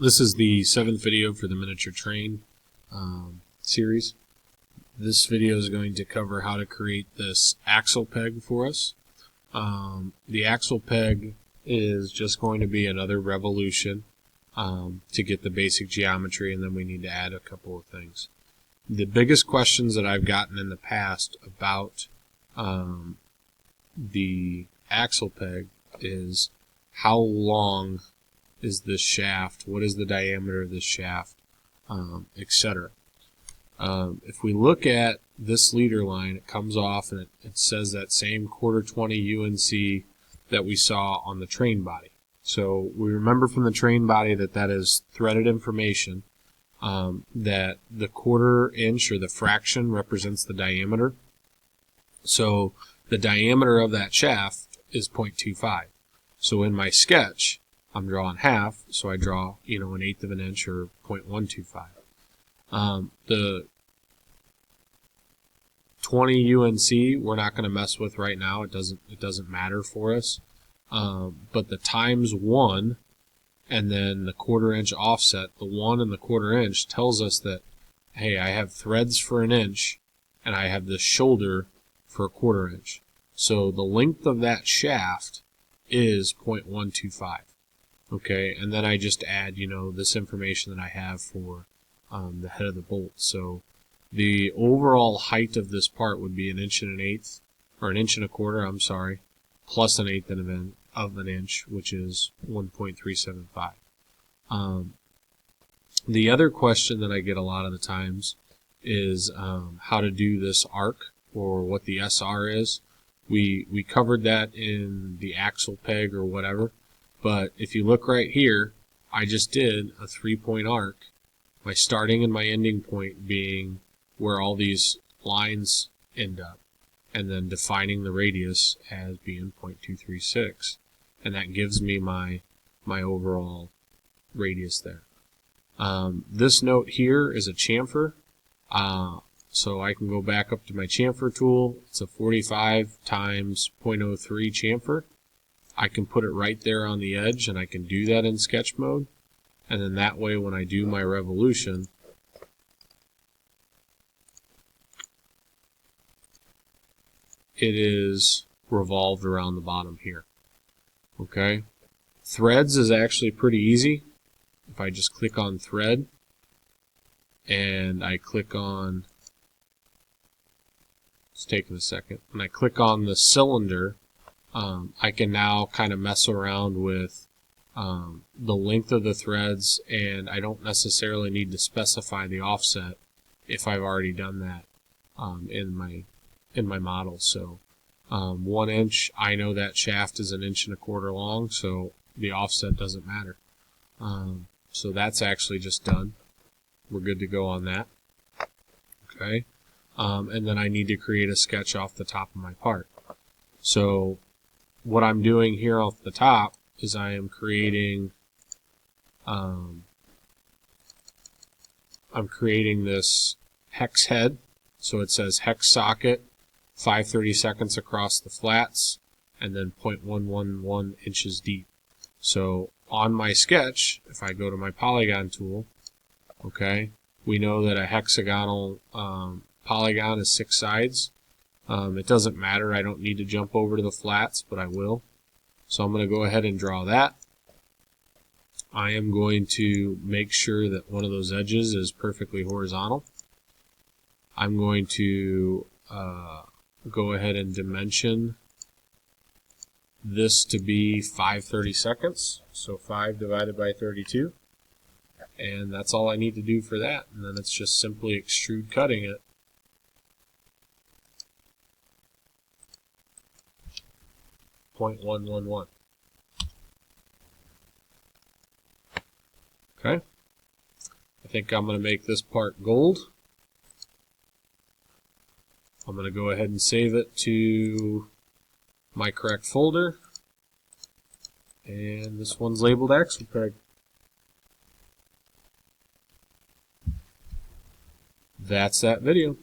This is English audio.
This is the 7th video for the miniature train series. This video is going to cover how to create this axle peg for us. The axle peg is just going to be another revolution to get the basic geometry, and then we need to add a couple of things. The biggest questions that I've gotten in the past about the axle peg is how long is this shaft, what is the diameter of this shaft, etc. If we look at this leader line, it comes off and it says that same 1/4-20 UNC that we saw on the train body. So we remember from the train body that is threaded information, that the 1/4 inch or the fraction represents the diameter. So the diameter of that shaft is 0.25. So in my sketch, I'm drawing half, so I draw, an 1/8 of an inch or 0.125. The 20 UNC we're not going to mess with right now. It doesn't matter for us. But the times 1 and then the 1/4 inch offset, the 1 and the 1/4 inch tells us that, hey, I have threads for 1 inch and I have this shoulder for a 1/4 inch. So the length of that shaft is 0.125. Okay, and then I just add, this information that I have for the head of the bolt. So the overall height of this part would be 1 1/8", or 1 1/4", I'm sorry, plus 1/8 of an inch, which is 1.375. The other question that I get a lot of the times is how to do this arc, or what the SR is. We covered that in the axle peg or whatever. But if you look right here, I just did a 3-point arc, my starting and my ending point being where all these lines end up, and then defining the radius as being 0.236. And that gives me my overall radius there. This note here is a chamfer. So I can go back up to my chamfer tool. It's a 45 times 0.03 chamfer. I can put it right there on the edge, and I can do that in sketch mode. And then that way, when I do my revolution, it is revolved around the bottom here. Okay? Threads is actually pretty easy. If I just click on thread, and I click on, it's taking a second, and I click on the cylinder, I can now kind of mess around with the length of the threads, and I don't necessarily need to specify the offset if I've already done that in my model. So 1 inch, I know that shaft is 1 1/4 inches long, so the offset doesn't matter. So that's actually just done. We're good to go on that. Okay, and then I need to create a sketch off the top of my part. So what I'm doing here off the top is I am creating I'm creating this hex head. So it says hex socket 5/32 across the flats, and then 0.111 inches deep. So on my sketch, if I go to my polygon tool, okay, we know that a hexagonal polygon is 6 sides. It doesn't matter, I don't need to jump over to the flats, but I will. So I'm going to go ahead and draw that. I am going to make sure that one of those edges is perfectly horizontal. I'm going to go ahead and dimension this to be 5/32, so 5 divided by 32. And that's all I need to do for that. And then it's just simply extrude cutting it. .111. Okay. I think I'm going to make this part gold. I'm going to go ahead and save it to my correct folder. And this one's labeled axle peg. That's that video.